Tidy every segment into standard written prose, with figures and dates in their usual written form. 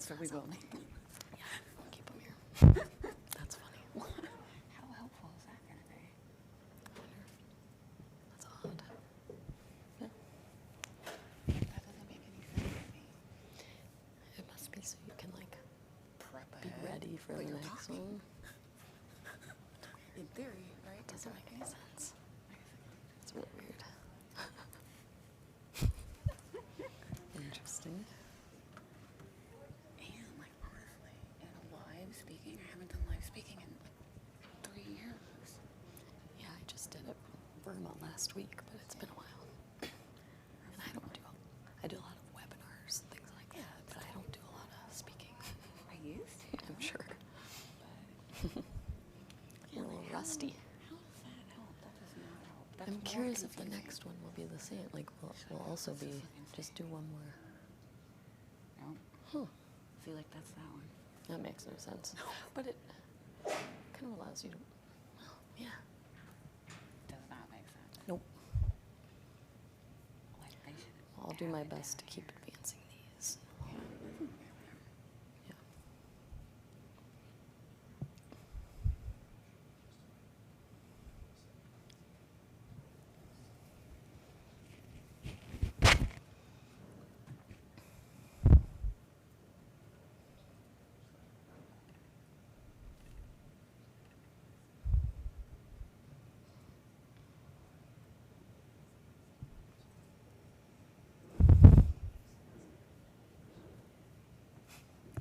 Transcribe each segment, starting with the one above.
So we will. Yeah, I'll keep them here. That's funny. How helpful is that going to be? That's odd. Yeah. That doesn't make any sense to me. It must be so you can like Prep be ahead, ready for but the you're next talking. one. In theory, right? Doesn't make any sense. It's really weird. Interesting. And like honestly, in live speaking, I haven't done live speaking in like 3 years. Yeah, I just did it for Vermont last week, but it's been a while. And I do a lot of webinars and things like that, but I don't do a lot of speaking. I used to. I'm sure. But You're a little rusty. how does that help? That does not help. That's I'm more curious if the confusing. next one will be the same. Like, we'll also Let's be, just just fucking do one more. No. Huh. See, like that's that one. That makes no sense. But it kind of allows you to, well, yeah. Does not make sense. Nope. Like they should. I'll do my add it best to down keep here. advancing these. Yeah. Yeah.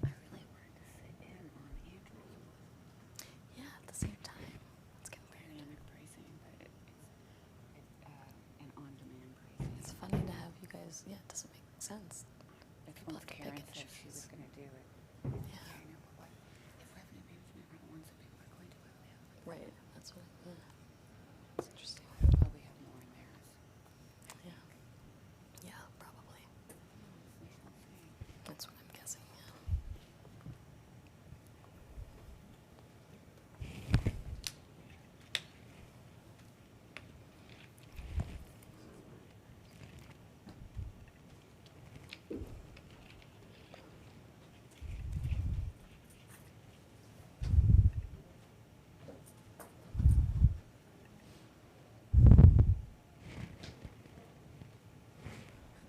I really wanted to sit in on Andrew's Yeah, at the same time. It's kind of weird. dynamic pricing, but it's an on-demand pricing. It's funny to have you guys, yeah, it doesn't make sense. That's People what have to pick Karen and said she was choose. going to do it. Yeah. I know, but what if revenue management are the ones that people are going to live? Right, that's what, yeah. It's interesting. Probably have more in theirs. Yeah. Yeah, probably. We shall see. That's what I'm guessing, yeah.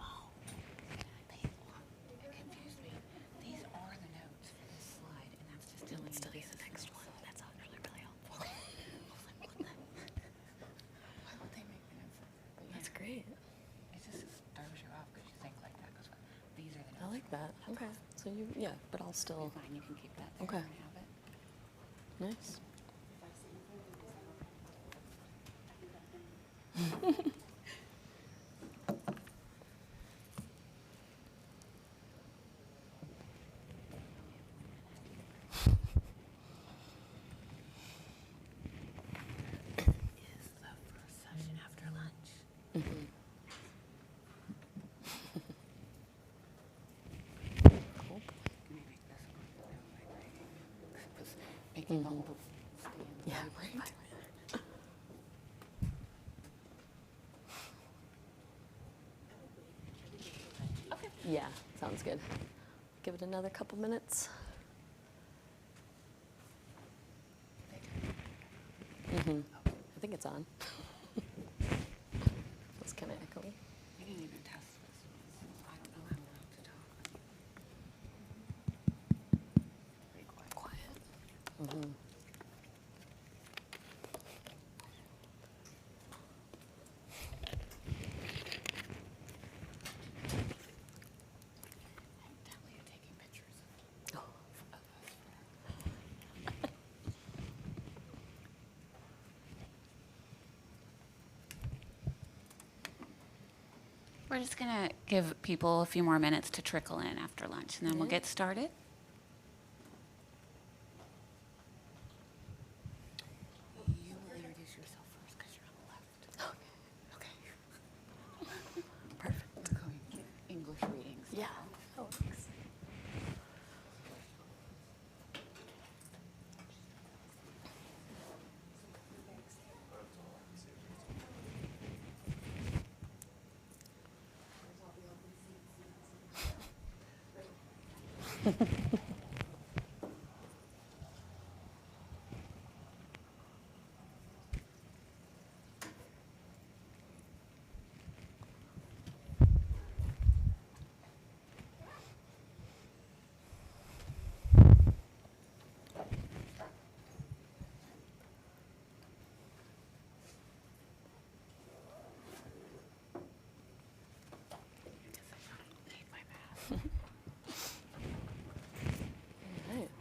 Oh, it confused me. These are the notes for this slide, and that's just telling Let's you tell you this the is next the one. slide. That's actually really helpful. I was like, what the? Why would they make the notes like that? But That's yeah, great. it just throws you off because you think like that. Because these are the notes. I like for that. this. Okay. So you, yeah, but I'll still, Fine, you can keep that there Okay. and have it. nice. Is the first session after lunch. Mm-hmm. Cool. Let me make this one no vibrating. It was making all the stands Yeah, vibrate. right. Okay. Yeah, sounds good. Give it another couple minutes. Mm-hmm. I think it's on. It's kind of echoey. We didn't even test this one, so I don't know how loud to talk. Pretty quiet. Quiet. Mm-hmm. I'm telling you, taking pictures Oh. of us. We're just going to give people a few more minutes to trickle in after lunch, and then we'll Yeah. get started. You will introduce yourself first because you're on the left. Okay. Perfect. We're going English readings. Yeah. Oh, thanks. All right,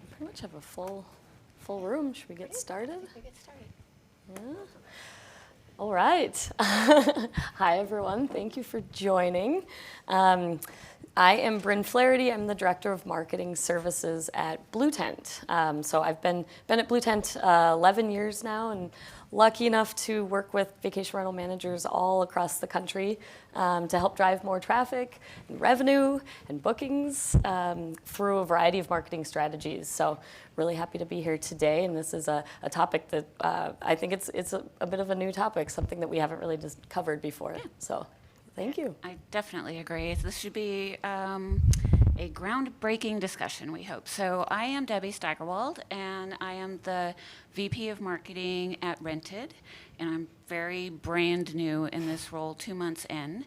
we pretty much have a full room. Should we get started? We get started. Yeah. All right. Hi, everyone. Thank you for joining. I am Bryn Flaherty. I'm the Director of Marketing Services at Blue Tent. So I've been at Blue Tent 11 years now, and lucky enough to work with vacation rental managers all across the country to help drive more traffic and revenue and bookings through a variety of marketing strategies. So really happy to be here today, and this is a topic that I think it's a bit of a new topic, something that we haven't really just covered before. Yeah. So thank you. I definitely agree. This should be a groundbreaking discussion, we hope. So I am Debbie Steigerwald, and I am the VP of Marketing at Rented, and I'm very brand new in this role, 2 months in.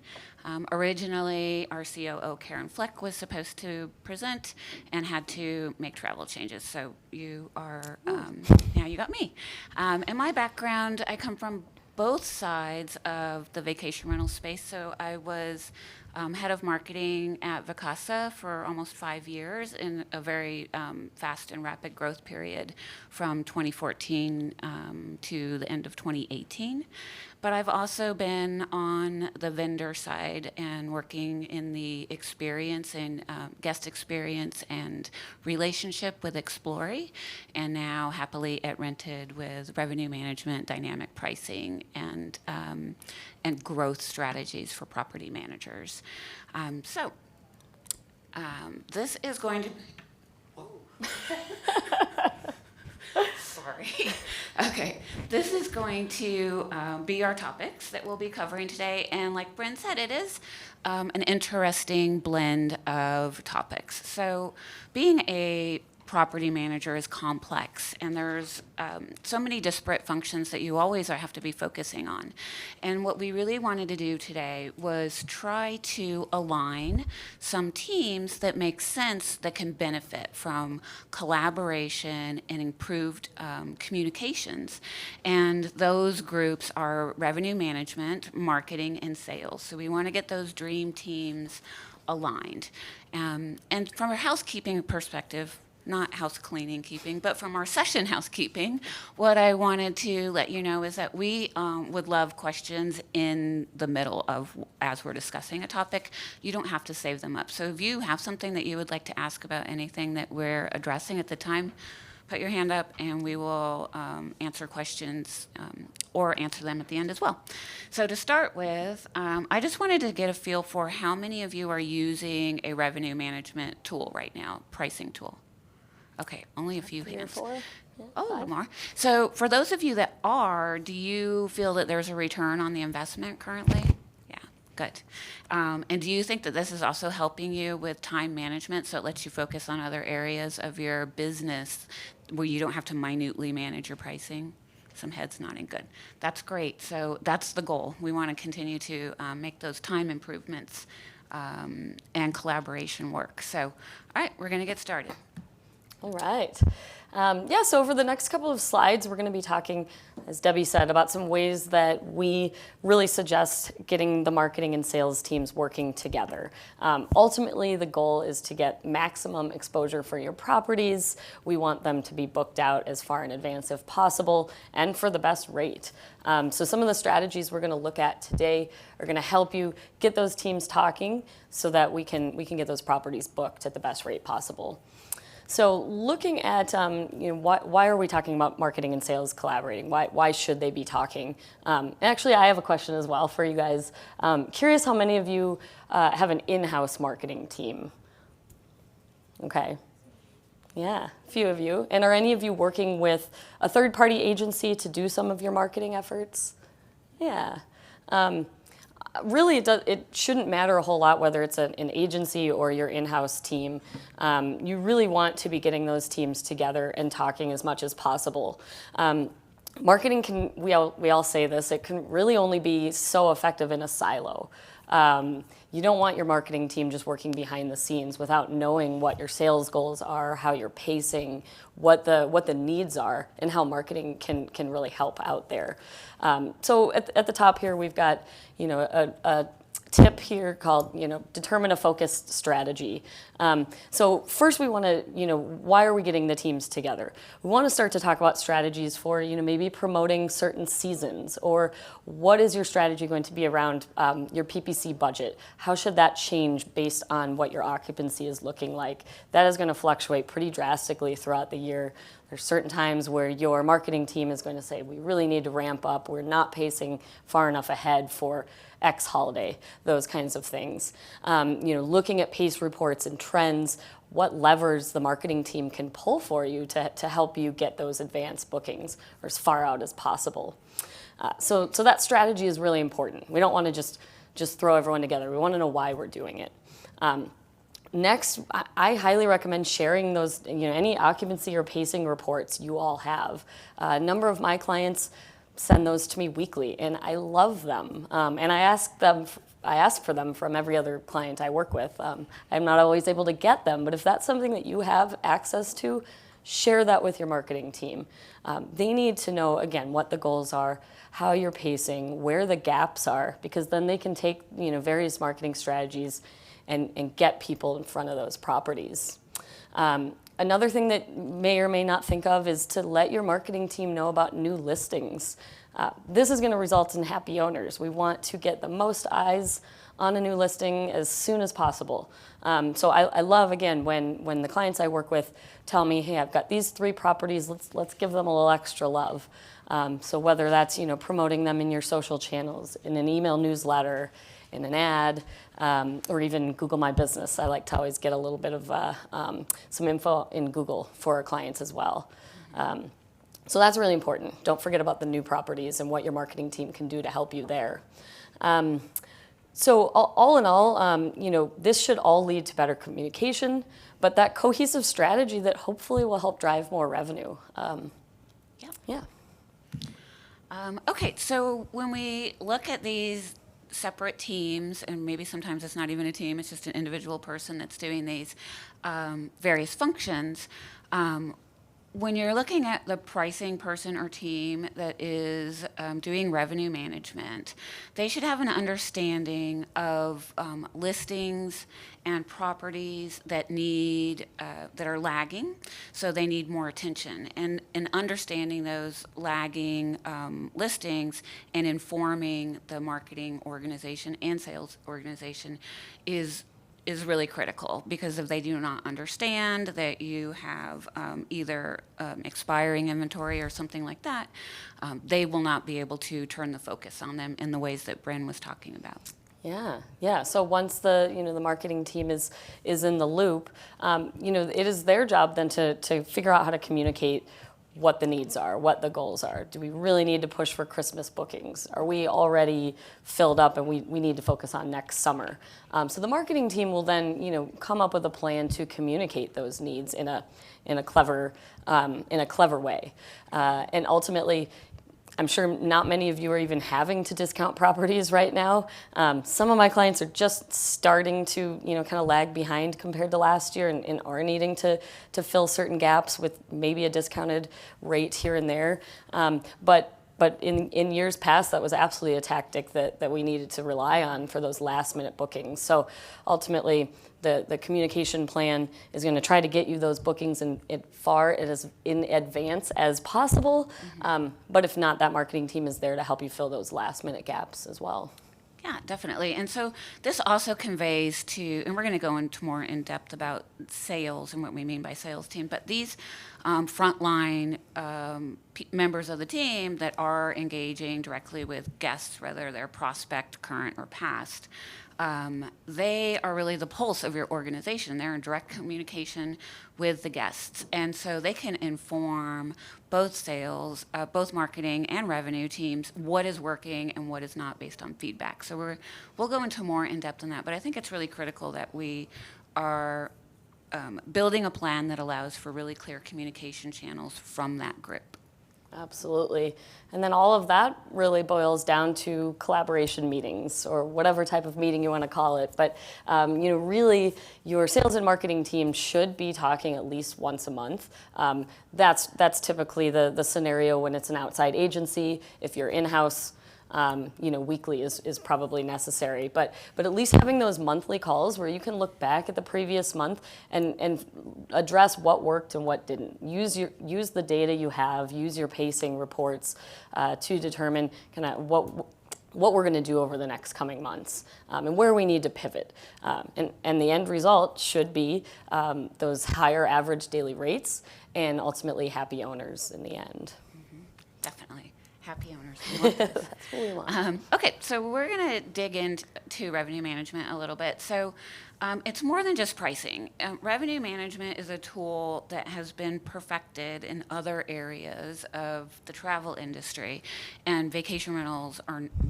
Originally, our COO, Karen Fleck, was supposed to present and had to make travel changes. So you are, now you got me. And my background, I come from both sides of the vacation rental space. So I was head of marketing at Vacasa for almost 5 years in a very fast and rapid growth period from 2014 to the end of 2018. But I've also been on the vendor side and working in the experience and guest experience and relationship with Explory, and now happily at Rented with revenue management, dynamic pricing, and growth strategies for property managers. This is going to. Sorry. Okay, this is going to be our topics that we'll be covering today, and like Bryn said, it is an interesting blend of topics. So being a property manager is complex, and there's so many disparate functions that you always have to be focusing on. And what we really wanted to do today was try to align some teams that make sense, that can benefit from collaboration and improved communications. And those groups are revenue management, marketing, and sales. So we want to get those dream teams aligned. And from a housekeeping perspective, not house cleaning keeping, but from our session housekeeping, what I wanted to let you know is that we would love questions in the middle of, as we're discussing a topic. You don't have to save them up. So if you have something that you would like to ask about anything that we're addressing at the time, put your hand up and we will answer questions or answer them at the end as well. So to start with, I just wanted to get a feel for how many of you are using a revenue management tool right now, pricing tool. Okay, only a few hands. 3 or 4. Yeah, Oh, a 5. little more. So for those of you that are, do you feel that there's a return on the investment currently? Yeah, good. And do you think that this is also helping you with time management, so it lets you focus on other areas of your business where you don't have to minutely manage your pricing? Some heads nodding, good. That's great. So that's the goal. We want to continue to make those time improvements and collaboration work. So, all right, we're going to get started. All right. So over the next couple of slides, we're going to be talking, as Debbie said, about some ways that we really suggest getting the marketing and sales teams working together. Ultimately, the goal is to get maximum exposure for your properties. We want them to be booked out as far in advance if possible and for the best rate. So some of the strategies we're going to look at today are going to help you get those teams talking so that we can get those properties booked at the best rate possible. So looking at, why are we talking about marketing and sales collaborating? Why should they be talking? Actually, I have a question as well for you guys. Curious how many of you have an in-house marketing team? Okay. Yeah, a few of you. And are any of you working with a third-party agency to do some of your marketing efforts? Yeah. Really, it shouldn't matter a whole lot whether it's an agency or your in-house team. You really want to be getting those teams together and talking as much as possible. Marketing can, we all say this, it can really only be so effective in a silo. You don't want your marketing team just working behind the scenes without knowing what your sales goals are, how you're pacing, what the needs are, and how marketing can really help out there. So at the top here, we've got a tip here called determine a focused strategy. So first we want to why are we getting the teams together? We want to start to talk about strategies for maybe promoting certain seasons, or what is your strategy going to be around your PPC budget? How should that change based on what your occupancy is looking like? That is going to fluctuate pretty drastically throughout the year. There's certain times where your marketing team is going to say, we really need to ramp up. We're not pacing far enough ahead for X holiday, those kinds of things. Looking at pace reports and trends, what levers the marketing team can pull for you to help you get those advanced bookings or as far out as possible. So that strategy is really important. We don't want to just throw everyone together. We want to know why we're doing it. Next, I highly recommend sharing those, any occupancy or pacing reports you all have. A number of my clients send those to me weekly, and I love them. And I ask for them from every other client I work with. I'm not always able to get them, but if that's something that you have access to, share that with your marketing team. They need to know, again, what the goals are, how you're pacing, where the gaps are, because then they can take various marketing strategies and get people in front of those properties. Another thing that may or may not think of is to let your marketing team know about new listings. This is going to result in happy owners. We want to get the most eyes on a new listing as soon as possible. So I love, again, when the clients I work with tell me, hey, I've got these 3 properties, let's give them a little extra love. So whether that's promoting them in your social channels, in an email newsletter, in an ad, or even Google My Business. I like to always get a little bit of some info in Google for our clients as well. So that's really important. Don't forget about the new properties and what your marketing team can do to help you there. So all in all, this should all lead to better communication, but that cohesive strategy that hopefully will help drive more revenue. Yeah. Okay, so when we look at these separate teams, and maybe sometimes it's not even a team, it's just an individual person that's doing these various functions. When you're looking at the pricing person or team that is doing revenue management, they should have an understanding of listings and properties that that are lagging, so they need more attention. And understanding those lagging listings and informing the marketing organization and sales organization is really critical, because if they do not understand that you have either expiring inventory or something like that, they will not be able to turn the focus on them in the ways that Bryn was talking about. Yeah. So once the marketing team is in the loop, it is their job then to figure out how to communicate what the needs are, what the goals are. Do we really need to push for Christmas bookings? Are we already filled up and we need to focus on next summer? So the marketing team will then, come up with a plan to communicate those needs in a clever way. And ultimately, I'm sure not many of you are even having to discount properties right now. Some of my clients are just starting to, kind of lag behind compared to last year and are needing to fill certain gaps with maybe a discounted rate here and there. But in years past, that was absolutely a tactic that we needed to rely on for those last minute bookings. So ultimately, the communication plan is going to try to get you those bookings in advance as possible. But if not, that marketing team is there to help you fill those last minute gaps as well. Yeah, definitely. And so this also conveys to, and we're going to go into more in depth about sales and what we mean by sales team, but these frontline members of the team that are engaging directly with guests, whether they're prospect, current, or past, they are really the pulse of your organization. They're in direct communication with the guests. And so they can inform both sales, both marketing and revenue teams what is working and what is not based on feedback. So we'll go into more in depth on that. But I think it's really critical that we are building a plan that allows for really clear communication channels from that group. Absolutely. And then all of that really boils down to collaboration meetings, or whatever type of meeting you want to call it. But really, your sales and marketing team should be talking at least once a month. That's typically the scenario when it's an outside agency. If you're in-house, weekly is probably necessary, but at least having those monthly calls where you can look back at the previous month and address what worked and what didn't. Use the data you have, use your pacing reports to determine kind of what we're going to do over the next coming months, and where we need to pivot. And the end result should be those higher average daily rates and ultimately happy owners in the end. Mm-hmm. Definitely. Happy owners. We want this. That's what we want. Okay, so we're going to dig into revenue management a little bit. So it's more than just pricing. Revenue management is a tool that has been perfected in other areas of the travel industry, and vacation rentals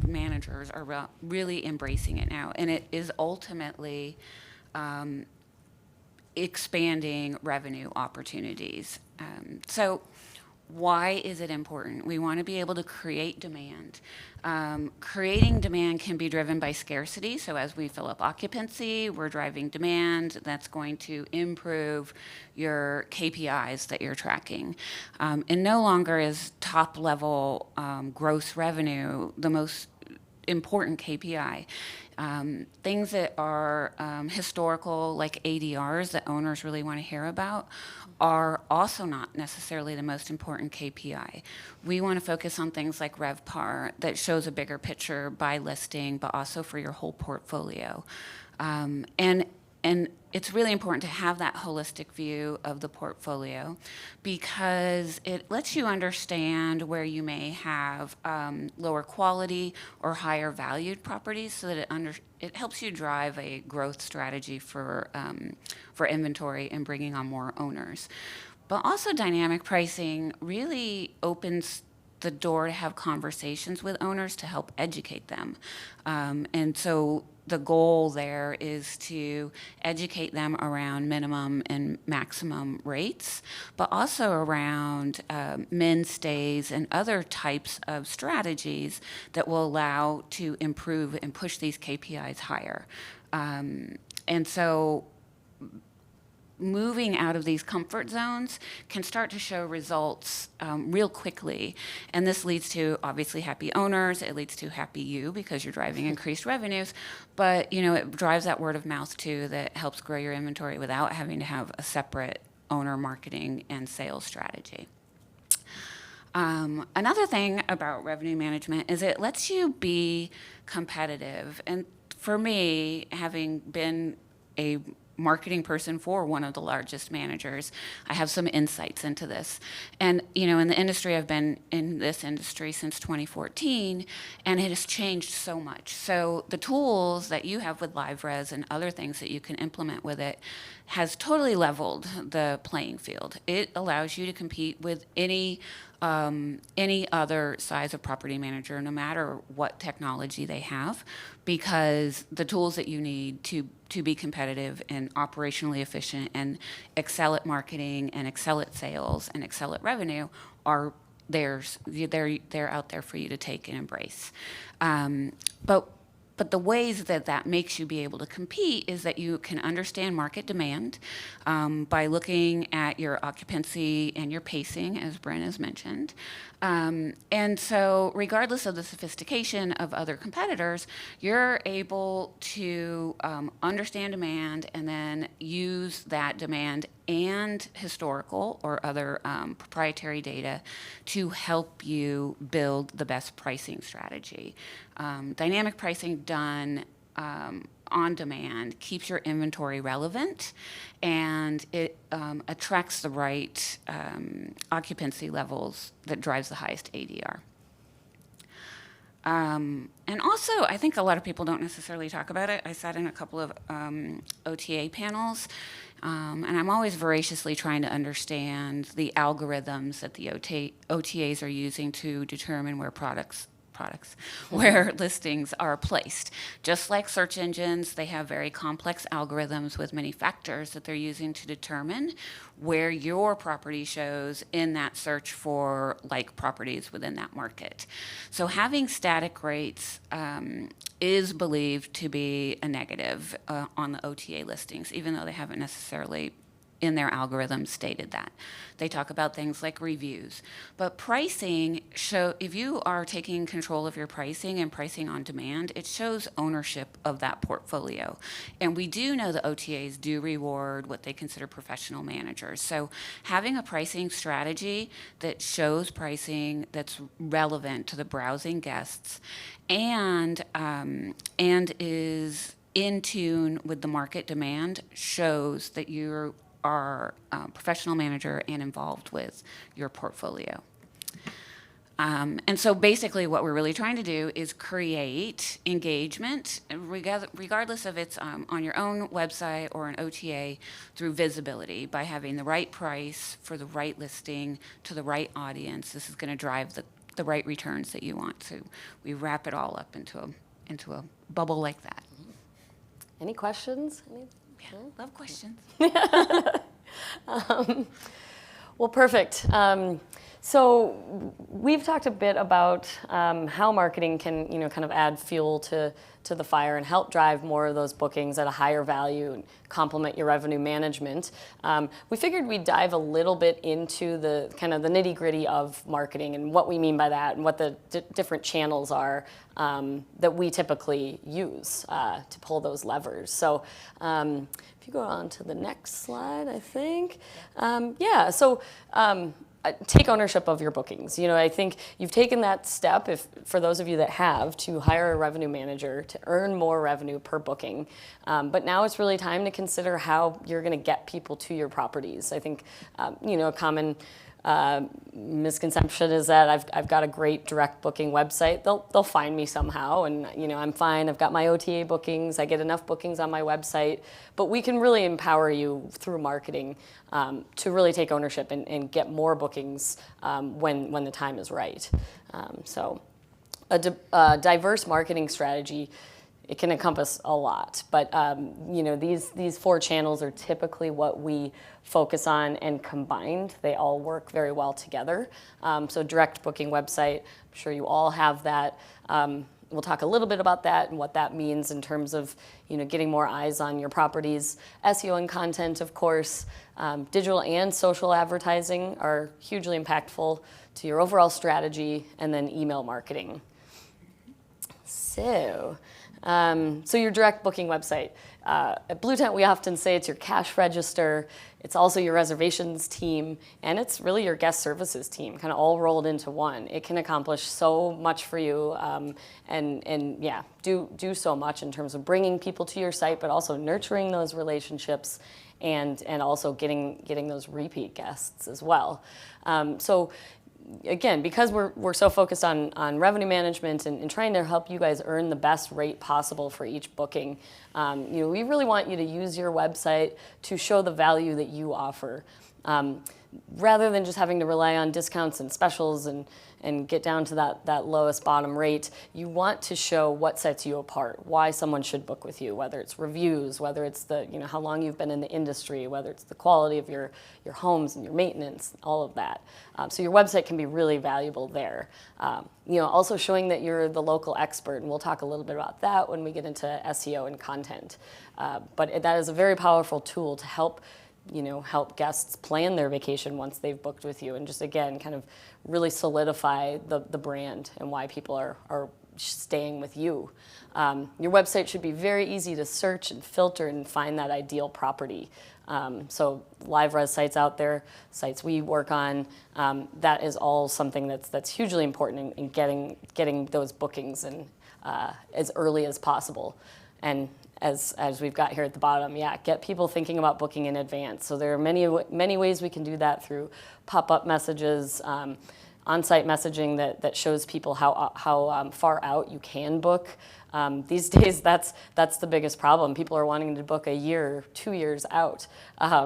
managers are really embracing it now, and it is ultimately expanding revenue opportunities. So why is it important? We want to be able to create demand. Creating demand can be driven by scarcity. So as we fill up occupancy, we're driving demand. That's going to improve your KPIs that you're tracking. And no longer is top level gross revenue the most important KPI. Things that are historical, like ADRs, that owners really want to hear about, are also not necessarily the most important KPI. We want to focus on things like RevPAR that shows a bigger picture by listing, but also for your whole portfolio. And it's really important to have that holistic view of the portfolio, because it lets you understand where you may have lower quality or higher valued properties, so that it helps you drive a growth strategy for inventory and bringing on more owners. But also, dynamic pricing really opens the door to have conversations with owners to help educate them. And so the goal there is to educate them around minimum and maximum rates, but also around min stays and other types of strategies that will allow to improve and push these KPIs higher. And so moving out of these comfort zones can start to show results real quickly. And this leads to, obviously, happy owners. It leads to happy you, because you're driving increased revenues. But, it drives that word of mouth, too, that helps grow your inventory without having to have a separate owner marketing and sales strategy. Another thing about revenue management is it lets you be competitive. And for me, having been a marketing person for one of the largest managers, I have some insights into this. And, in the industry, I've been in this industry since 2014, and it has changed so much. So the tools that you have with LiveRes and other things that you can implement with it has totally leveled the playing field. It allows you to compete with any other size of property manager, no matter what technology they have, because the tools that you need to be competitive and operationally efficient and excel at marketing and excel at sales and excel at revenue are theirs. They're out there for you to take and embrace. But the ways that makes you be able to compete is that you can understand market demand by looking at your occupancy and your pacing, as Bryn has mentioned. And so regardless of the sophistication of other competitors, you're able to understand demand and then use that demand and historical or other proprietary data to help you build the best pricing strategy. Dynamic pricing done on demand keeps your inventory relevant, and it attracts the right occupancy levels that drives the highest ADR. And also, I think a lot of people don't necessarily talk about it. I sat in a couple of OTA panels, and I'm always voraciously trying to understand the algorithms that the OTAs are using to determine where where listings are placed. Just like search engines, they have very complex algorithms with many factors that they're using to determine where your property shows in that search for like properties within that market. So having static rates is believed to be a negative on the OTA listings, even though they haven't necessarily in their algorithms stated that. They talk about things like reviews. But pricing, if you are taking control of your pricing and pricing on demand, it shows ownership of that portfolio. And we do know the OTAs do reward what they consider professional managers. So having a pricing strategy that shows pricing that's relevant to the browsing guests and is in tune with the market demand shows that you're are a professional manager and involved with your portfolio. And so basically what we're really trying to do is create engagement, regardless of it's on your own website or an OTA, through visibility by having the right price for the right listing to the right audience. This is going to drive the right returns that you want. So we wrap it all up into a bubble like that. Any questions? Yeah, love questions. Well, perfect. So we've talked a bit about how marketing can, kind of add fuel to the fire and help drive more of those bookings at a higher value and complement your revenue management. We figured we'd dive a little bit into the kind of the nitty-gritty of marketing and what we mean by that and what the different channels are that we typically use to pull those levers. So if you go on to the next slide, I think. Take ownership of your bookings. I think you've taken that step, for those of you that have, to hire a revenue manager to earn more revenue per booking. But now it's really time to consider how you're going to get people to your properties. I think, a common misconception is that I've got a great direct booking website. They'll find me somehow, and I'm fine. I've got my OTA bookings. I get enough bookings on my website. But we can really empower you through marketing to really take ownership and get more bookings when the time is right. So a diverse marketing strategy, it can encompass a lot, but these 4 channels are typically what we focus on, and combined, they all work very well together. So direct booking website, I'm sure you all have that. We'll talk a little bit about that and what that means in terms of getting more eyes on your properties. SEO and content, of course, digital and social advertising are hugely impactful to your overall strategy, and then email marketing. So your direct booking website. At Blue Tent, we often say it's your cash register, it's also your reservations team, and it's really your guest services team, kind of all rolled into one. It can accomplish so much for you, do so much in terms of bringing people to your site, but also nurturing those relationships and also getting those repeat guests as well. Again, because we're so focused on revenue management and trying to help you guys earn the best rate possible for each booking, we really want you to use your website to show the value that you offer. Rather than just having to rely on discounts and specials and get down to that lowest bottom rate, you want to show what sets you apart, why someone should book with you, whether it's reviews, whether it's how long you've been in the industry, whether it's the quality of your homes and your maintenance, all of that. So your website can be really valuable there. Also showing that you're the local expert, and we'll talk a little bit about that when we get into SEO and content. But that is a very powerful tool to help guests plan their vacation once they've booked with you, and just, again, kind of really solidify the brand and why people are staying with you. Your website should be very easy to search and filter and find that ideal property. So live res sites out there, sites we work on, that is all something that's hugely important in getting those bookings in as early as possible. And as we've got here at the bottom, get people thinking about booking in advance. So there are many ways we can do that through pop-up messages, on-site messaging that shows people how far out you can book. These days, that's the biggest problem. People are wanting to book a year, 2 years out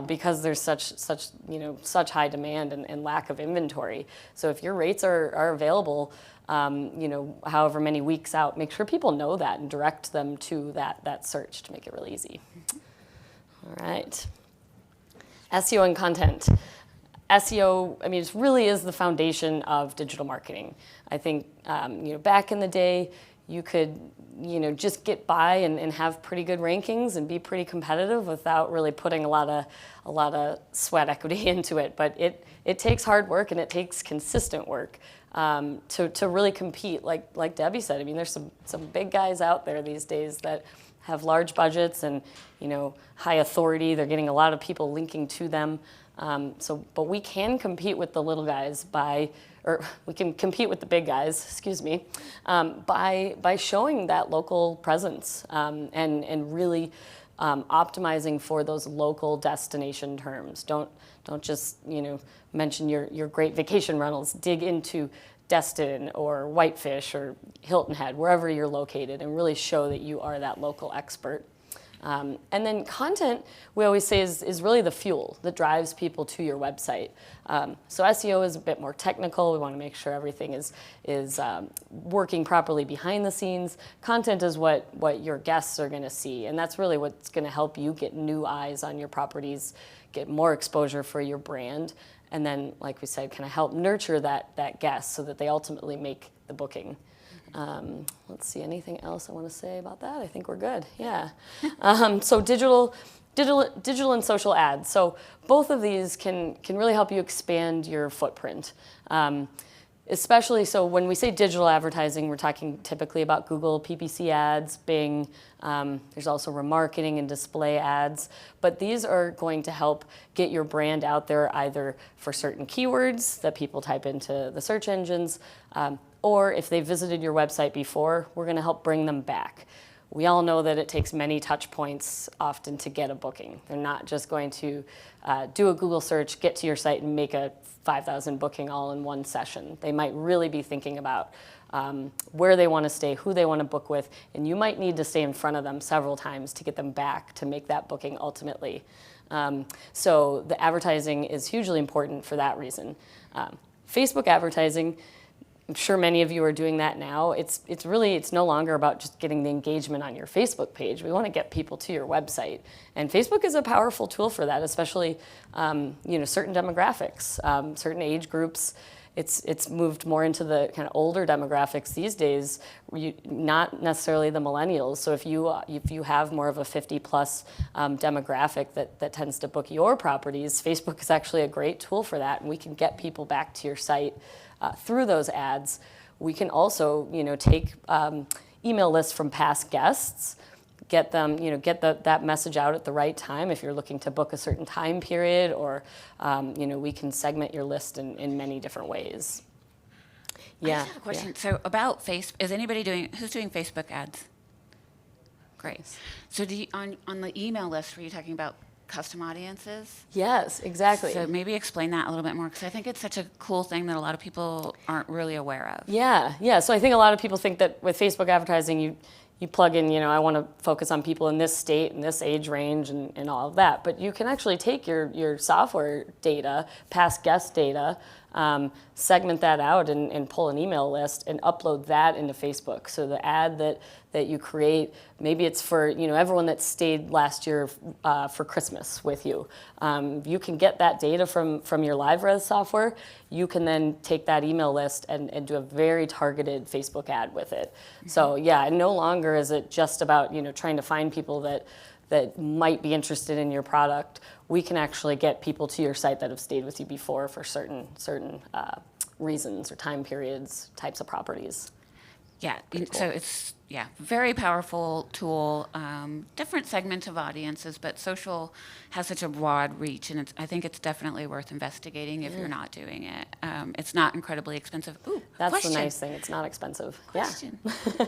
because there's such high demand and lack of inventory. So if your rates are available, however many weeks out, make sure people know that and direct them to that search to make it really easy. All right. SEO and content. SEO, I mean, it really is the foundation of digital marketing. I think, back in the day, you could, just get by and have pretty good rankings and be pretty competitive without really putting a lot of sweat equity into it. But it takes hard work and it takes consistent work to really compete. Like Debbie said, I mean, there's some big guys out there these days that have large budgets and high authority. They're getting a lot of people linking to them. But we can compete with the little guys we can compete with the big guys, by showing that local presence and really optimizing for those local destination terms. Don't just mention your great vacation rentals. Dig into Destin or Whitefish or Hilton Head, wherever you're located, and really show that you are that local expert. And then content, we always say, is really the fuel that drives people to your website. So SEO is a bit more technical. We want to make sure everything is working properly behind the scenes. Content is what your guests are going to see, and that's really what's going to help you get new eyes on your properties, get more exposure for your brand, and then, like we said, kind of help nurture that guest so that they ultimately make the booking. Let's see, anything else I want to say about that? I think we're good. Yeah. So digital and social ads. So both of these can really help you expand your footprint. Especially so when we say digital advertising, we're talking typically about Google, PPC ads, Bing. There's also remarketing and display ads. But these are going to help get your brand out there either for certain keywords that people type into the search engines, or if they visited your website before, we're going to help bring them back. We all know that it takes many touch points often to get a booking. They're not just going to do a Google search, get to your site, and make a 5,000 booking all in one session. They might really be thinking about where they want to stay, who they want to book with, and you might need to stay in front of them several times to get them back to make that booking ultimately. So the advertising is hugely important for that reason. Facebook advertising, I'm sure many of you are doing that now. It's no longer about just getting the engagement on your Facebook page. We want to get people to your website, and Facebook is a powerful tool for that, especially certain demographics, certain age groups. It's moved more into the kind of older demographics these days, not necessarily the millennials. So if you have more of a 50-plus demographic that tends to book your properties, Facebook is actually a great tool for that, and we can get people back to your site through those ads. We can also, take email lists from past guests, get them, get that message out at the right time if you're looking to book a certain time period, or, we can segment your list in many different ways. Yeah. I just have a question. Yeah. So about Facebook, who's doing Facebook ads? Great. So on the email list, were you talking about custom audiences? Yes, exactly. So maybe explain that a little bit more, because I think it's such a cool thing that a lot of people aren't really aware of. Yeah. So I think a lot of people think that with Facebook advertising, you plug in, I want to focus on people in this state and this age range and all of that. But you can actually take your software data, past guest data, segment that out and pull an email list and upload that into Facebook. So the ad that you create, maybe it's for everyone that stayed last year for Christmas with you. You can get that data from your LiveRes software. You can then take that email list and do a very targeted Facebook ad with it. Mm-hmm. So yeah, no longer is it just about trying to find people that might be interested in your product. We can actually get people to your site that have stayed with you before for certain reasons or time periods, types of properties. Yeah, cool. So it's very powerful tool. Different segments of audiences, but social has such a broad reach, and I think it's definitely worth investigating if you're not doing it. It's not incredibly expensive. Ooh, that's question. The nice thing. It's not expensive. Question. Yeah.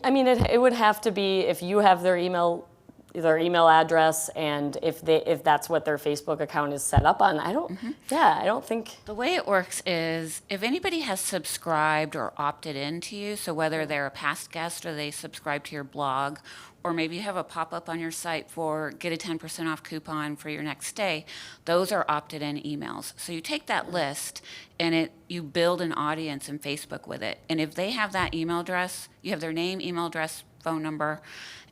I mean, it would have to be if you have their email their email address and if that's what their Facebook account is set up on. I don't think. The way it works is if anybody has subscribed or opted into you, so whether they're a past guest or they subscribe to your blog, or maybe you have a pop-up on your site for get a 10% off coupon for your next stay, those are opted in emails. So you take that list and you build an audience in Facebook with it. And if they have that email address, you have their name, email address, phone number.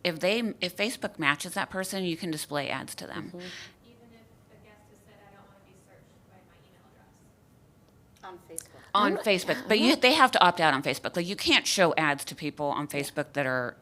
If Facebook matches that person, you can display ads to them. Even if the guest has said, I don't want to be searched by my email address. On Facebook, but they have to opt out on Facebook. Like you can't show ads to people on Facebook that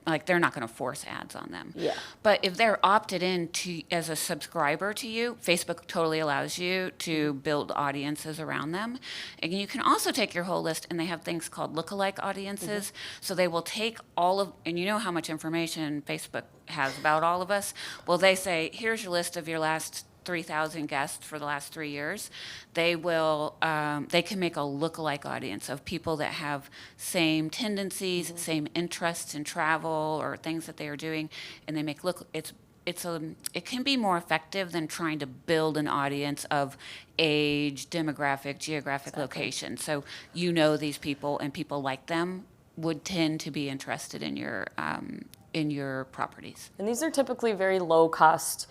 like they're not going to force ads on them. Yeah. But if they're opted in to as a subscriber to you, Facebook totally allows you to build audiences around them. And you can also take your whole list, and they have things called Lookalike Audiences. So they will take and you know how much information Facebook has about all of us. Well, they say, here's your list of your last 3,000 guests for the last 3 years. They can make a lookalike audience of people that have same tendencies, same interests in travel or things that they are doing, and they make it can be more effective than trying to build an audience of age, demographic, geographic location. So you know these people and people like them would tend to be interested in your properties. And these are typically very low cost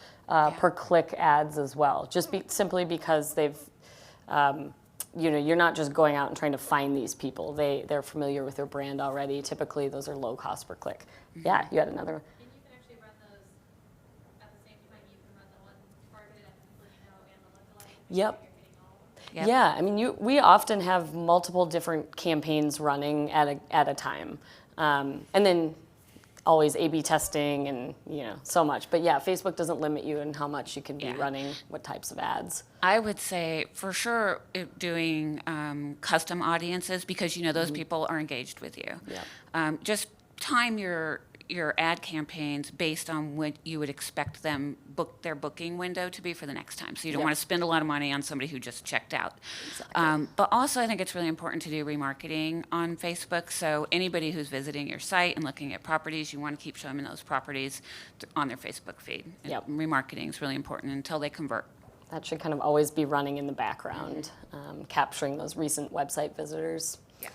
per click ads as well, simply because they've, you're not just going out and trying to find these people. They're familiar with your brand already. Typically, those are low cost per click. Yeah, you had another one. And you can actually run those at the same time. You can run the one targeted at people you know and the lookalike. Yep. You're getting all of them. Yep. Yeah, I mean, we often have multiple different campaigns running at a time, and then always A/B testing and so much. But yeah, Facebook doesn't limit you in how much you can be running, what types of ads. I would say for sure doing custom audiences because those people are engaged with you. Yeah. Just time your ad campaigns based on what you would expect their booking window to be for the next time. So you don't want to spend a lot of money on somebody who just checked out. Exactly. But also I think it's really important to do remarketing on Facebook. So anybody who's visiting your site and looking at properties, you want to keep showing them those properties on their Facebook feed. And Yep. remarketing is really important until they convert. That should kind of always be running in the background, capturing those recent website visitors. Yeah.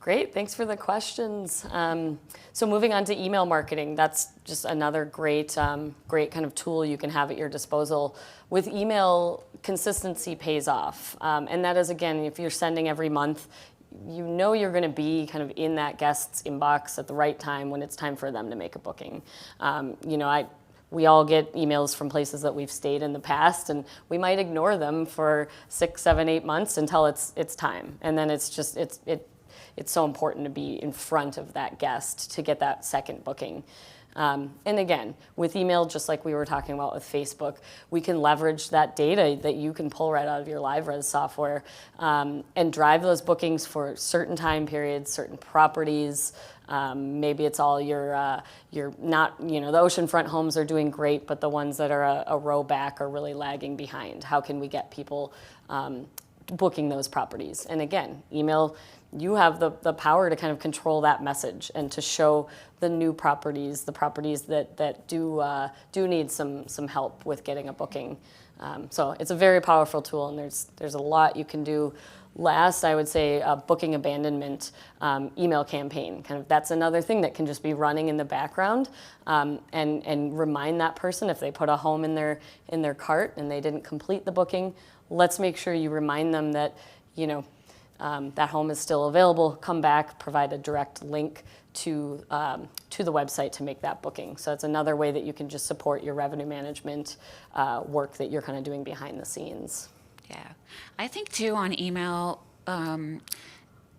Great, thanks for the questions. So moving on to email marketing, that's just another great kind of tool you can have at your disposal. With email, consistency pays off. And that is, again, if you're sending every month, you're going to be kind of in that guest's inbox at the right time when it's time for them to make a booking. We all get emails from places that we've stayed in the past, and we might ignore them for 6, 7, 8 months until it's time. And then it's so important to be in front of that guest to get that second booking. And again, with email, just like we were talking about with Facebook, we can leverage that data that you can pull right out of your LiveRes software and drive those bookings for certain time periods, certain properties. Maybe it's all you're not, the oceanfront homes are doing great, but the ones that are a row back are really lagging behind. How can we get people booking those properties? And again, email, you have the power to kind of control that message and to show the new properties, the properties that do need some help with getting a booking. So it's a very powerful tool, and there's a lot you can do. Last, I would say a booking abandonment email campaign. Kind of that's another thing that can just be running in the background and remind that person if they put a home in their cart and they didn't complete the booking. Let's make sure you remind them that that home is still available. Come back, provide a direct link to the website to make that booking. So it's another way that you can just support your revenue management work that you're kind of doing behind the scenes. Yeah. I think, too, on email,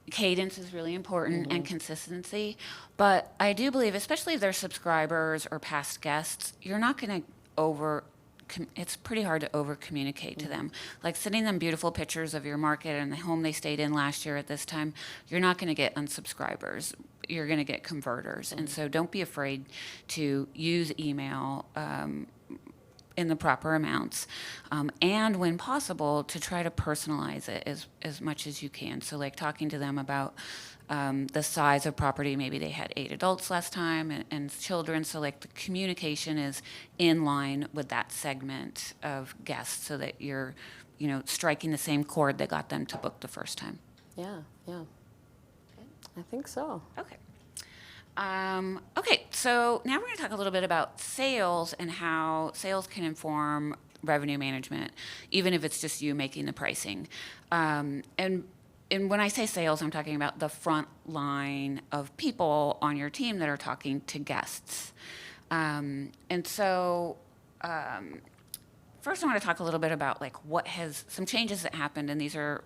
cadence is really important and consistency. But I do believe, especially if they're subscribers or past guests, you're not going to it's pretty hard to over-communicate to them. Like sending them beautiful pictures of your market and the home they stayed in last year at this time, you're not going to get unsubscribers. You're going to get converters. And so don't be afraid to use email in the proper amounts. And when possible, to try to personalize it as much as you can. So like talking to them about the size of property. Maybe they had 8 adults last time and children. So like the communication is in line with that segment of guests so that you're, striking the same chord that got them to book the first time. Yeah, yeah. I think so. Okay. Okay, so now we're going to talk a little bit about sales and how sales can inform revenue management, even if it's just you making the pricing. And when I say sales, I'm talking about the front line of people on your team that are talking to guests. And so first I want to talk a little bit about like some changes that happened, and these are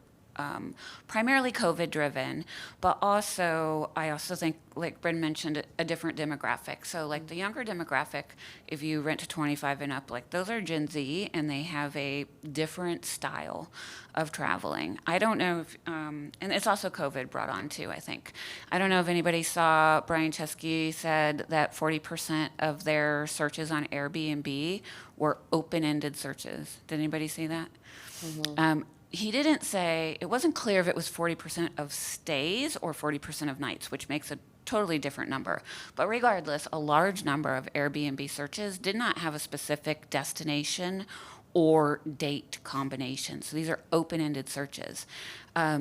primarily COVID driven, but I also think, like Bryn mentioned, a different demographic. So like the younger demographic, if you rent to 25 and up, like those are Gen Z, and they have a different style of traveling. I don't know if, and it's also COVID brought on too, I think. I don't know if anybody saw Brian Chesky said that 40% of their searches on Airbnb were open-ended searches. Did anybody see that? Mm-hmm. He didn't say, it wasn't clear if it was 40% of stays or 40% of nights, which makes a totally different number. But regardless, a large number of Airbnb searches did not have a specific destination or date combination. So these are open-ended searches.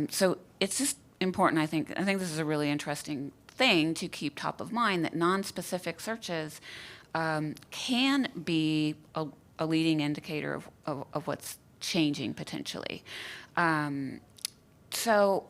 So it's just important, I think this is a really interesting thing to keep top of mind, that non-specific searches can be a leading indicator of what's changing potentially. So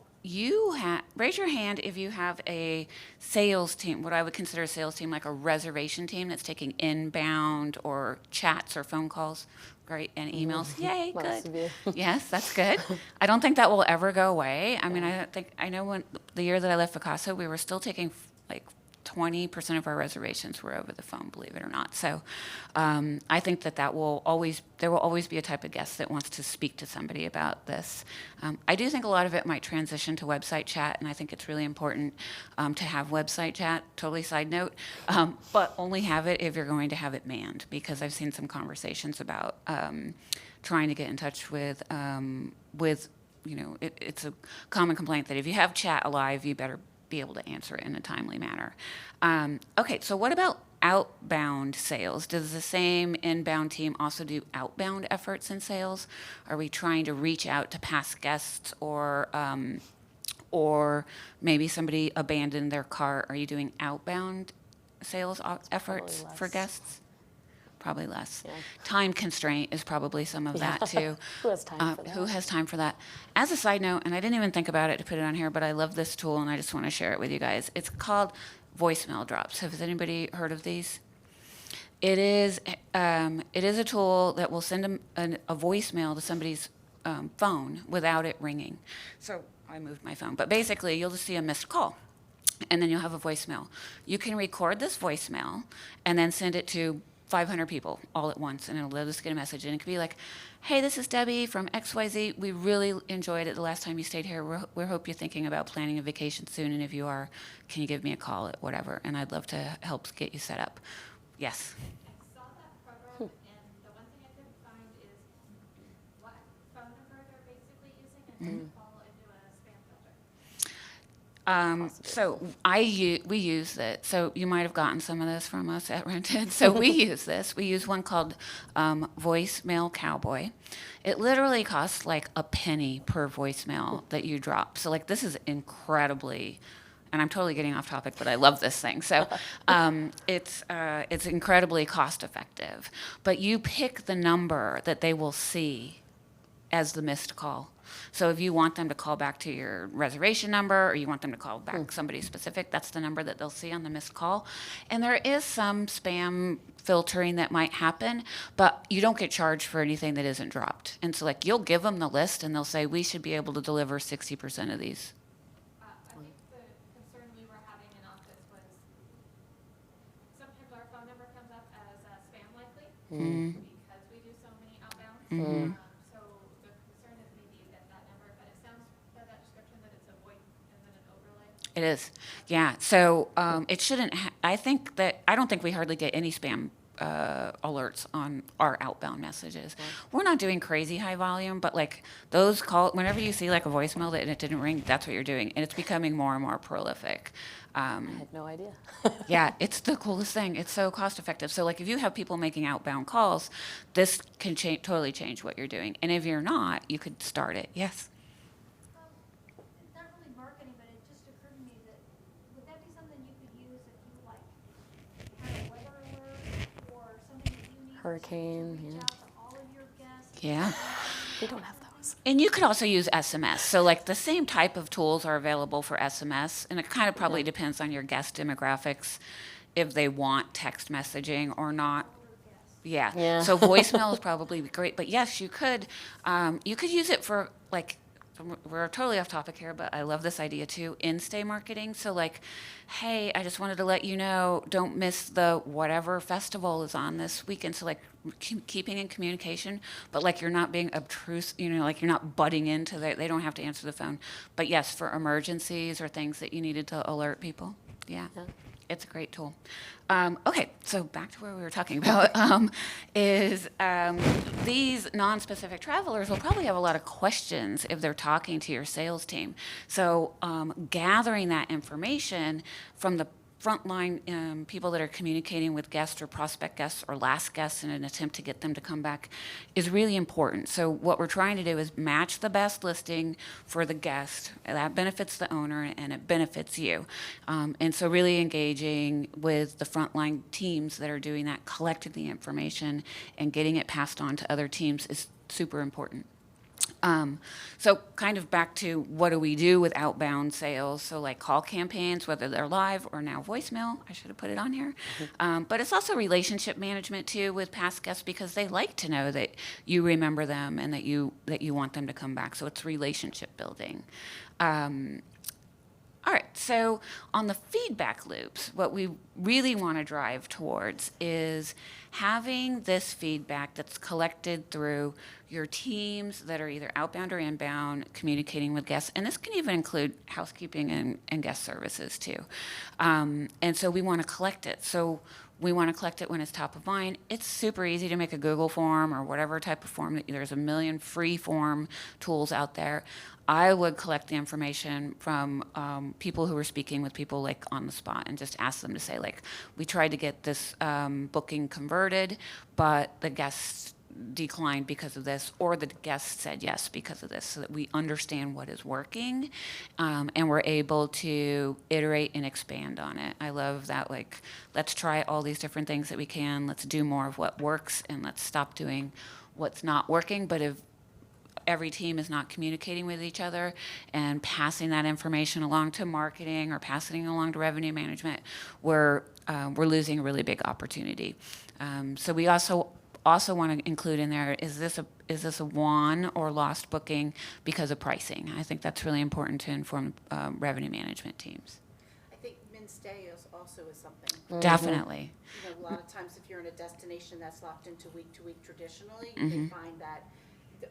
raise your hand if you have a sales team, what I would consider a sales team, like a reservation team that's taking inbound or chats or phone calls, right, and emails. Yay, good. Yes, that's good. I don't think that will ever go away. I mean, I know when the year that I left Picasso, we were still taking like 20% of our reservations were over the phone, believe it or not. So I think there will always be a type of guest that wants to speak to somebody about this. I do think a lot of it might transition to website chat, and I think it's really important to have website chat, totally side note, but only have it if you're going to have it manned, because I've seen some conversations about trying to get in touch with it's a common complaint that if you have chat alive, you better be able to answer it in a timely manner. Okay, so what about outbound sales? Does the same inbound team also do outbound efforts in sales? Are we trying to reach out to past guests, or maybe somebody abandoned their cart? Are you doing outbound sales efforts for guests? Probably less. Yeah. Time constraint is probably some of that too. Who has time for that? Who has time for that? As a side note, and I didn't even think about it to put it on here, but I love this tool and I just want to share it with you guys. It's called voicemail drops. Has anybody heard of these? It is a tool that will send a voicemail to somebody's phone without it ringing. So I moved my phone, but basically you'll just see a missed call, and then you'll have a voicemail. You can record this voicemail and then send it to 500 people all at once, and they'll just get a message. And it could be like, hey, this is Debbie from XYZ. We really enjoyed it the last time you stayed here. We hope you're thinking about planning a vacation soon, and if you are, can you give me a call at whatever? And I'd love to help get you set up. Yes? I saw that program, and the one thing I couldn't find is what phone number they're basically using, and then fall into a spam filter. So we use it. So you might have gotten some of this from us at Rented. So we use this. We use one called Voicemail Cowboy. It literally costs like a penny per voicemail that you drop. So like this is incredibly, and I'm totally getting off topic, but I love this thing. So it's incredibly cost effective. But you pick the number that they will see as the missed call. So if you want them to call back to your reservation number, or you want them to call back somebody specific, that's the number that they'll see on the missed call. And there is some spam filtering that might happen, but you don't get charged for anything that isn't dropped. And so like you'll give them the list and they'll say, we should be able to deliver 60% of these. I think the concern we were having in office was sometimes our phone number comes up as spam likely because we do so many outbounds. So the concern is maybe you get that number, but it sounds by that description that it's a voice and then an overlay. It is, yeah. So it shouldn't. I don't think we hardly get any spam alerts on our outbound messages. We're not doing crazy high volume, but like those call, whenever you see like a voicemail that it didn't ring, that's what you're doing, and it's becoming more and more prolific. I had no idea. Yeah, it's the coolest thing. It's so cost effective. So like if you have people making outbound calls, this can totally change what you're doing. And if you're not, you could start it. Yes. It's not really marketing, but it just occurred to me that, would that be something you could use if you like had a weather alert or something that you need Hurricane, to reach yeah. out to all of your guests? Yeah. We don't have those. And you could also use SMS. So like the same type of tools are available for SMS, and it kind of probably depends on your guest demographics if they want text messaging or not. Yeah. Yeah. So voicemail is probably great, but yes, you could use it for like, we're totally off topic here, but I love this idea too, in-stay marketing. So like, hey, I just wanted to let you know, don't miss the whatever festival is on this weekend. So like keeping in communication, but like you're not being obtrusive, like you're not butting into they don't have to answer the phone. But yes, for emergencies or things that you needed to alert people. Yeah. It's a great tool. Okay, so back to where we were talking about is these non-specific travelers will probably have a lot of questions if they're talking to your sales team. So gathering that information from the frontline people that are communicating with guests or prospect guests or last guests in an attempt to get them to come back is really important. So what we're trying to do is match the best listing for the guest. That benefits the owner and it benefits you. And so really engaging with the frontline teams that are doing that, collecting the information and getting it passed on to other teams is super important. So kind of back to what do we do with outbound sales? So like call campaigns, whether they're live or now voicemail. I should have put it on here. But it's also relationship management too with past guests because they like to know that you remember them and that you want them to come back. So it's relationship building. All right, so on the feedback loops, what we really want to drive towards is having this feedback that's collected through your teams that are either outbound or inbound, communicating with guests, and this can even include housekeeping and guest services too. And so we want to collect it. So we want to collect it when it's top of mind. It's super easy to make a Google form or whatever type of form. There's a million free form tools out there. I would collect the information from people who were speaking with people like on the spot and just ask them to say like, we tried to get this booking converted, but the guests declined because of this, or the guest said yes because of this, so that we understand what is working and we're able to iterate and expand on it. I love that, like, let's try all these different things that we can, let's do more of what works, and let's stop doing what's not working. But if every team is not communicating with each other and passing that information along to marketing or passing it along to revenue management, we're losing a really big opportunity. So we also want to include in there, is this a won or lost booking because of pricing? I think that's really important to inform revenue management teams. I think min stay is also something. Definitely. A lot of times if you're in a destination that's locked into week to week traditionally, you may find that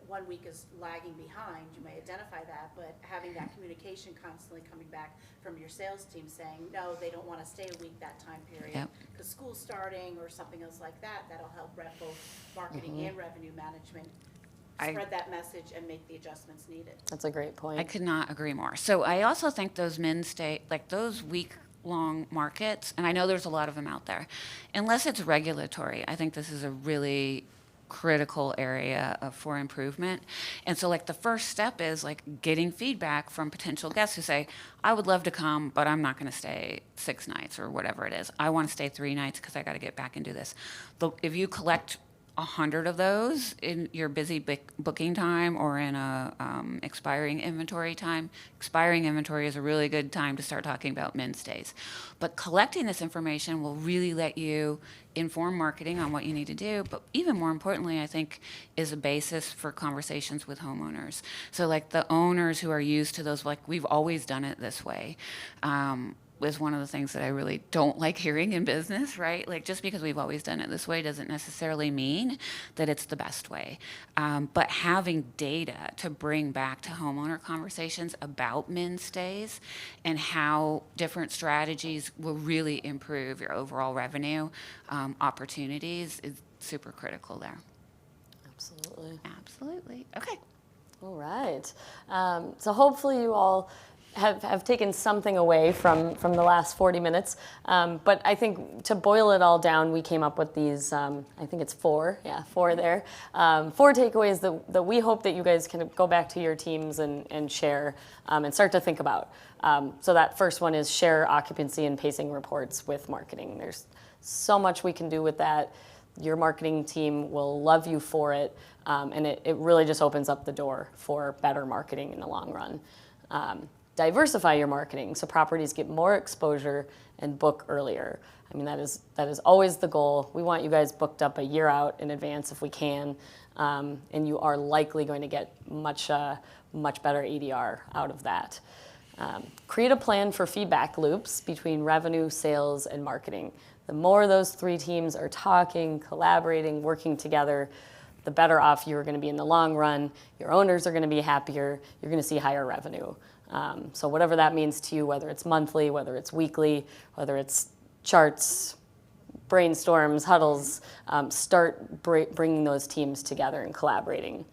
1 week is lagging behind. You may identify that, but having that communication constantly coming back from your sales team saying, no, they don't want to stay a week that time period because school's starting or something else like that, that'll help both marketing and revenue management spread that message and make the adjustments needed. That's a great point. I could not agree more. So I also think those min stay, like those week-long markets, and I know there's a lot of them out there, unless it's regulatory, I think this is a really critical area for improvement. And so like the first step is like getting feedback from potential guests who say, I would love to come, but I'm not going to stay 6 nights or whatever it is. I want to stay 3 nights because I got to get back and do this. If you collect 100 of those in your busy booking time or in a expiring inventory time. Expiring inventory is a really good time to start talking about min stays. But collecting this information will really let you inform marketing on what you need to do, but even more importantly, I think, is a basis for conversations with homeowners. So like the owners who are used to those, like, we've always done it this way. is one of the things that I really don't like hearing in business, right? Like, just because we've always done it this way doesn't necessarily mean that it's the best way. But having data to bring back to homeowner conversations about min stays and how different strategies will really improve your overall revenue opportunities is super critical there. Absolutely. Absolutely. Okay. All right. So hopefully you all have taken something away from the last 40 minutes. But I think to boil it all down, we came up with these, I think it's four there. 4 takeaways that we hope that you guys can go back to your teams and share and start to think about. So that first one is share occupancy and pacing reports with marketing. There's so much we can do with that. Your marketing team will love you for it. And it really just opens up the door for better marketing in the long run. Diversify your marketing so properties get more exposure and book earlier. I mean, that is always the goal. We want you guys booked up a year out in advance if we can, and you are likely going to get much better ADR out of that. Create a plan for feedback loops between revenue, sales, and marketing. The more those 3 teams are talking, collaborating, working together, the better off you're going to be in the long run. Your owners are going to be happier. You're going to see higher revenue. So whatever that means to you, whether it's monthly, whether it's weekly, whether it's charts, brainstorms, huddles, start bringing those teams together and collaborating.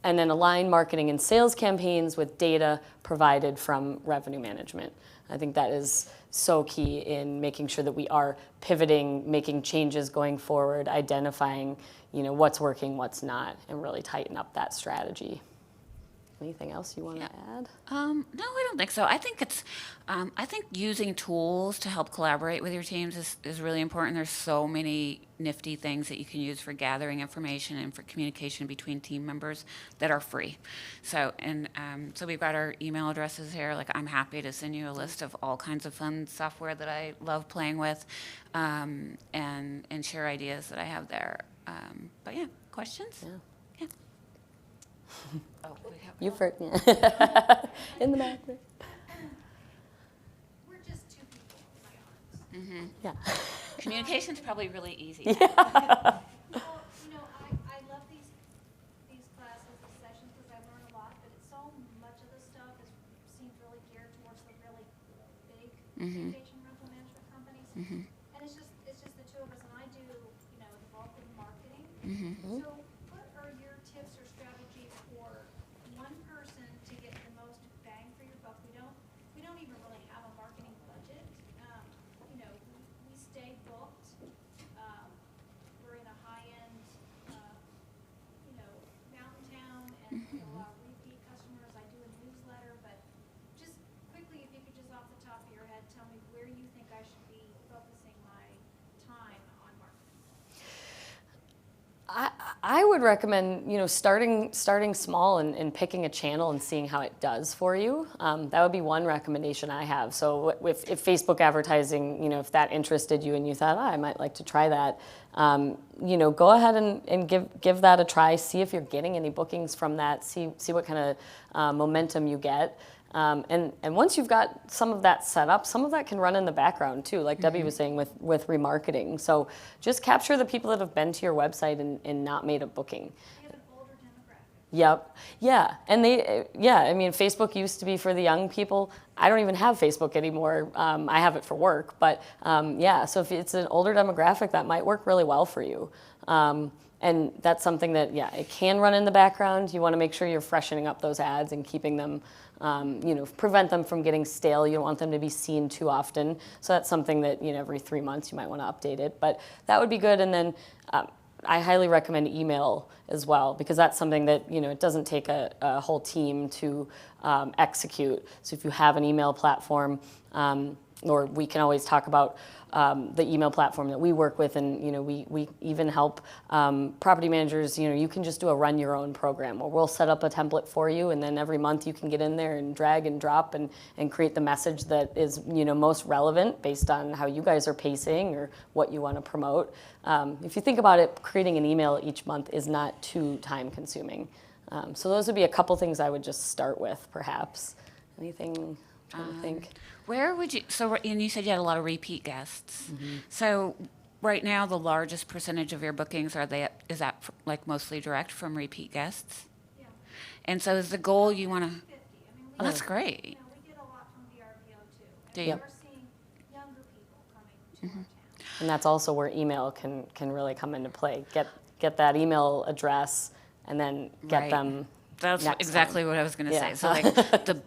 And then align marketing and sales campaigns with data provided from revenue management. I think that is so key in making sure that we are pivoting, making changes going forward, identifying, what's working, what's not, and really tighten up that strategy. Anything else you want to add? No, I don't think so. I think I think using tools to help collaborate with your teams is really important. There's so many nifty things that you can use for gathering information and for communication between team members that are free. So, so we've got our email addresses here. Like, I'm happy to send you a list of all kinds of fun software that I love playing with, and share ideas that I have there. But yeah, questions? Yeah. Oh, we have. You first. In the back there. We're just 2 people, to be honest. Yeah. Communication's probably really easy. Well, I love these classes, these sessions, because I learn a lot, but it's so much of the stuff seems really geared towards the really big vacation rental management companies. And it's just the 2 of us, and I do, the bulk of the marketing. So what are your tips or strategies for one person to get the most bang for your buck? We don't even really have a marketing budget. We stay booked. We're in a high-end, mountain town, and a lot of repeat customers. I do a newsletter, but just quickly, if you could just off the top of your head tell me where you think I should be focusing my time on marketing. I would recommend, starting small and picking a channel and seeing how it does for you. That would be one recommendation I have. So if Facebook advertising, if that interested you and you thought, I might like to try that, go ahead and give that a try. See if you're getting any bookings from that. See what kind of momentum you get. And once you've got some of that set up, some of that can run in the background too, like Debbie was saying with remarketing. So just capture the people that have been to your website and not made a booking. You have an older demographic. Yep. Yeah. And Facebook used to be for the young people. I don't even have Facebook anymore. I have it for work. But so if it's an older demographic, that might work really well for you. And that's something that, it can run in the background. You want to make sure you're freshening up those ads and keeping them, prevent them from getting stale. You don't want them to be seen too often. So that's something that, every 3 months you might want to update it. But that would be good. And then I highly recommend email as well, because that's something that, it doesn't take a whole team to execute. So if you have an email platform, or we can always talk about the email platform that we work with, and we even help property managers. You can just do a run your own program, or we'll set up a template for you, and then every month you can get in there and drag and drop and create the message that is most relevant based on how you guys are pacing or what you want to promote. If you think about it, creating an email each month is not too time consuming. So those would be a couple things I would just start with, perhaps. Anything trying to think. Where would you, and you said you had a lot of repeat guests. So right now, the largest percentage of your bookings, is that like mostly direct from repeat guests? Yeah. And so is the goal you want to, 50. I mean, oh, that's you great. know, we get a lot from VRBO too. Do And you? we're seeing younger people coming to our town. And that's also where email can really come into play. Get that email address and then get Right. them. That's next exactly time. what I was going to Yeah. say. So like the, So do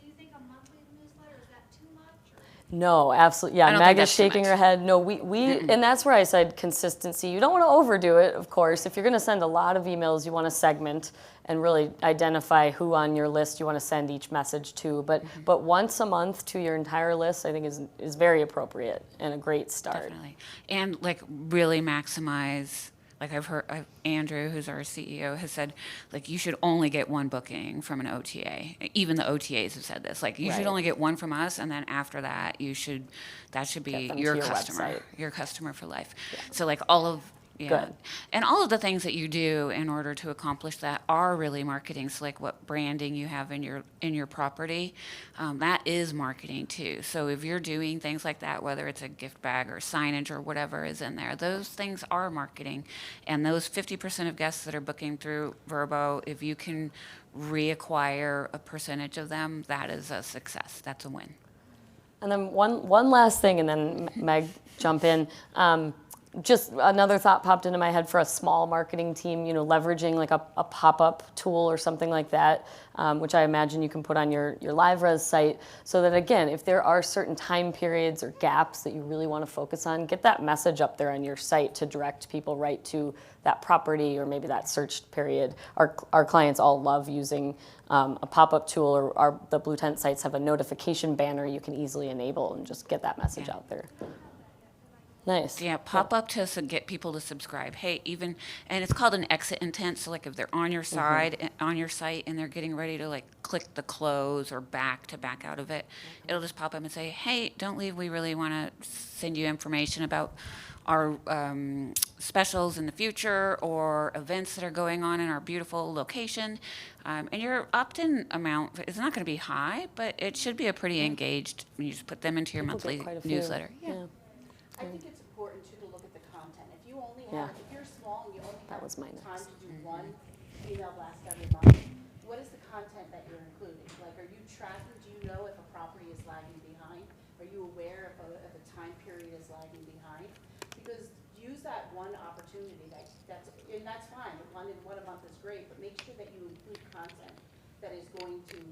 you think a monthly newsletter, is that too much? Or? No, absolutely. I Yeah, don't think Meg is that's too shaking much. her head. No, we and that's where I said consistency. You don't want to overdo it, of course. If you're going to send a lot of emails, you want to segment and really identify who on your list you want to send each message to. But once a month to your entire list, I think is very appropriate and a great start. definitely. And like really maximize, like Andrew, who's our CEO, has said, like, you should only get one booking from an OTA. Even the OTAs have said this. Like, you should Right. only get one from us, and then after that, that should be Get them to your your customer, website. your customer for life. So, like, all of, yeah. Good. And all of the things that you do in order to accomplish that are really marketing. So, like, what branding you have in your property, that is marketing too. So, if you're doing things like that, whether it's a gift bag or signage or whatever is in there, those things are marketing. And those 50% of guests that are booking through Vrbo, if you can reacquire a percentage of them, that is a success. That's a win. And then one last thing, and then Meg, jump in. Just another thought popped into my head for a small marketing team, leveraging like a pop-up tool or something like that, which I imagine you can put on your LiveRes site, so that again, if there are certain time periods or gaps that you really want to focus on, get that message up there on your site to direct people right to that property or maybe that search period. Our clients all love using a pop-up tool, or the Blue Tent sites have a notification banner you can easily enable and just get that message out there. Nice. Yeah, pop up to get people to subscribe. Hey, and it's called an exit intent. So like if they're on your side, on your site, and they're getting ready to like click the close or back out of it, it'll just pop up and say, hey, don't leave. We really want to send you information about our specials in the future or events that are going on in our beautiful location. And your opt-in amount is not going to be high, but it should be a pretty engaged. You just put them into your People get monthly quite a few. newsletter. Yeah. I think it's important too to look at the content. If you only Yeah. have, if you're small and you only That have was my time next. to do one email blast every month, what is the content that you're including? Like, are you tracking, do you know if a property is lagging behind? Are you aware if a time period is lagging behind? Because use that one opportunity, and that's fine, one a month is great, but make sure that you include content that is going to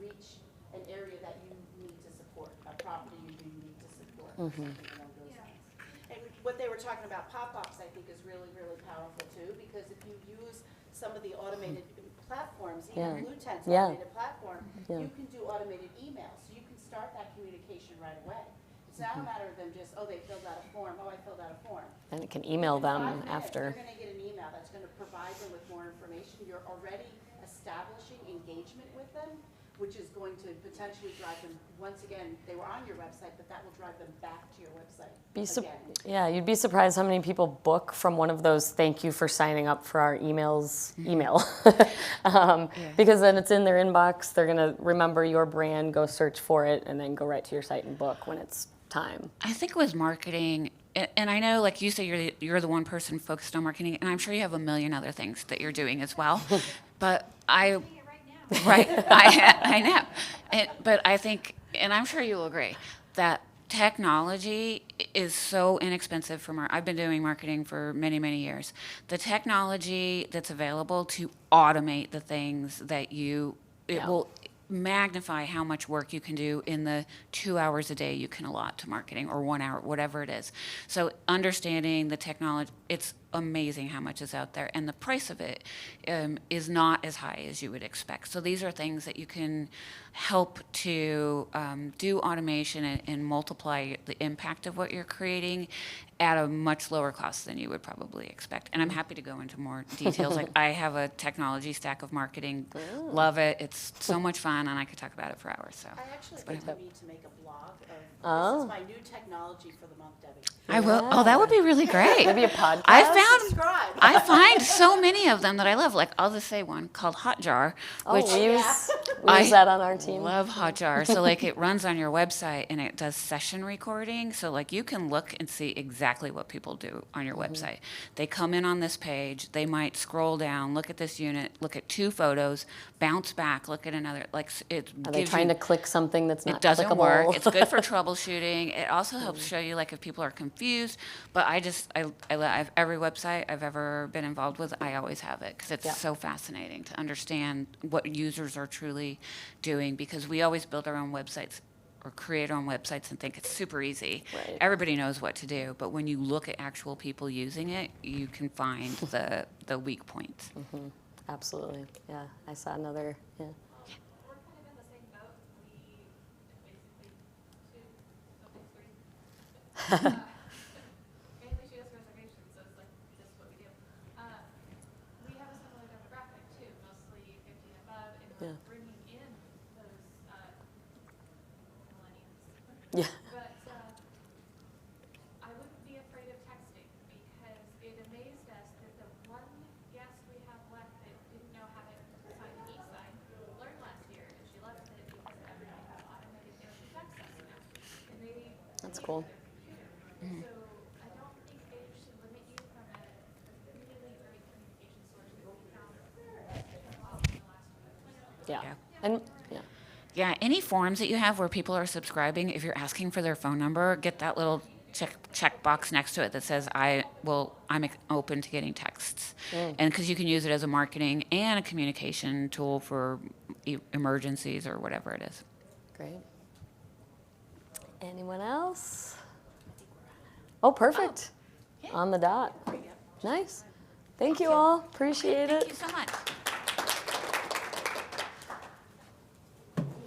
reach an area that you need to support, a property you need to support. Something along those lines. And what they were talking about, pop-ups, I think is really, really powerful too, because if you use some of the automated platforms, even Blue Tent's Yeah. automated platform, Yeah. you can do automated emails, so you can start that communication right away. It's not a matter of them just, they filled out a form, I filled out a form. And it can email In 5 them minutes, after. You're gonna get an email that's gonna provide them with more information. You're already establishing engagement with them, which is going to potentially drive them, once again, they were on your website, but that will drive them back to your website again. You'd be surprised how many people book from one of those thank you for signing up for our emails email. Because then it's in their inbox, they're gonna remember your brand, go search for it, and then go right to your site and book when it's time. I think with marketing, and I know, like you say, you're the one person focused on marketing, and I'm sure you have a million other things that you're doing as well. But Doing it right now. right, I know. But I think, and I'm sure you'll agree, that technology is so inexpensive I've been doing marketing for many, many years. The technology that's available to automate the things that it will magnify how much work you can do in the 2 hours a day you can allot to marketing, or 1 hour, whatever it is. So understanding the technology, it's amazing how much is out there, and the price of it is not as high as you would expect. So these are things that you can help to do automation and multiply the impact of what you're creating at a much lower cost than you would probably expect. And I'm happy to go into more details. Like, I have a technology stack of marketing. Love it. It's so much fun, and I could talk about it for hours. So I actually think we need to make a blog Oh. this is my new technology for the month, Debbie. I will. Oh, that would be really great. Maybe a podcast. Subscribe. I find so many of them that I love. Like, I'll just say one called Hotjar, which we use that on our team. Love Hotjar. So like it runs on your website and it does session recording. So like you can look and see exactly what people do on your website. They come in on this page, they might scroll down, look at this unit, look at 2 photos, bounce back, look at another. Like it Are they gives trying you, to click something that's not it doesn't clickable? work. It's good for troubleshooting. It also helps show you like if people are confused. But I've every website I've ever been involved with, I always have it because it's Yeah. so fascinating to understand what users are truly doing, because we always build our own websites or create our own websites and think it's super easy. Right. Everybody knows what to do, but when you look at actual people using it, you can find the weak points. Absolutely. Yeah, I saw another. Yeah. We're kind of in the same boat. We basically mainly she does reservations, so it's like this is what we do. We have a similar demographic too, mostly 50 and above, and we're Yeah. bringing in those millennials. Yeah. But I wouldn't be afraid of texting because it amazed us that the one guest we have left that didn't know how to sign an e-sign learned last year, and she loves it because everything has automated and she texts us now. And they That's cool. so I don't think age should limit you from a really great communication source that we found in the last year. Yeah. Yeah. And yeah. Yeah, any forms that you have where people are subscribing, if you're asking for their phone number, get that little check box next to it that says I'm open to getting texts, and because you can use it as a marketing and a communication tool for emergencies or whatever it is. Great. Anyone else? Oh, perfect. Yeah. On the dot. Nice. Thank you all. Appreciate Thank it. you so much.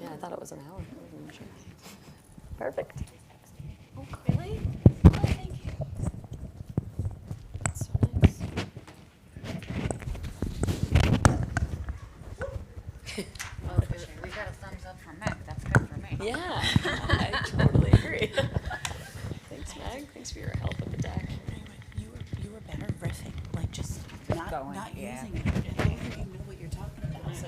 Yeah, I thought it was an hour. I wasn't sure. Perfect. Oh, really? Oh, thank you. So nice. Well, we got a thumbs up from Meg. That's good for me. Yeah, I totally agree. Thanks, Meg. Thanks for your help with the deck. You were better riffing, like just not Going, not yeah. using it.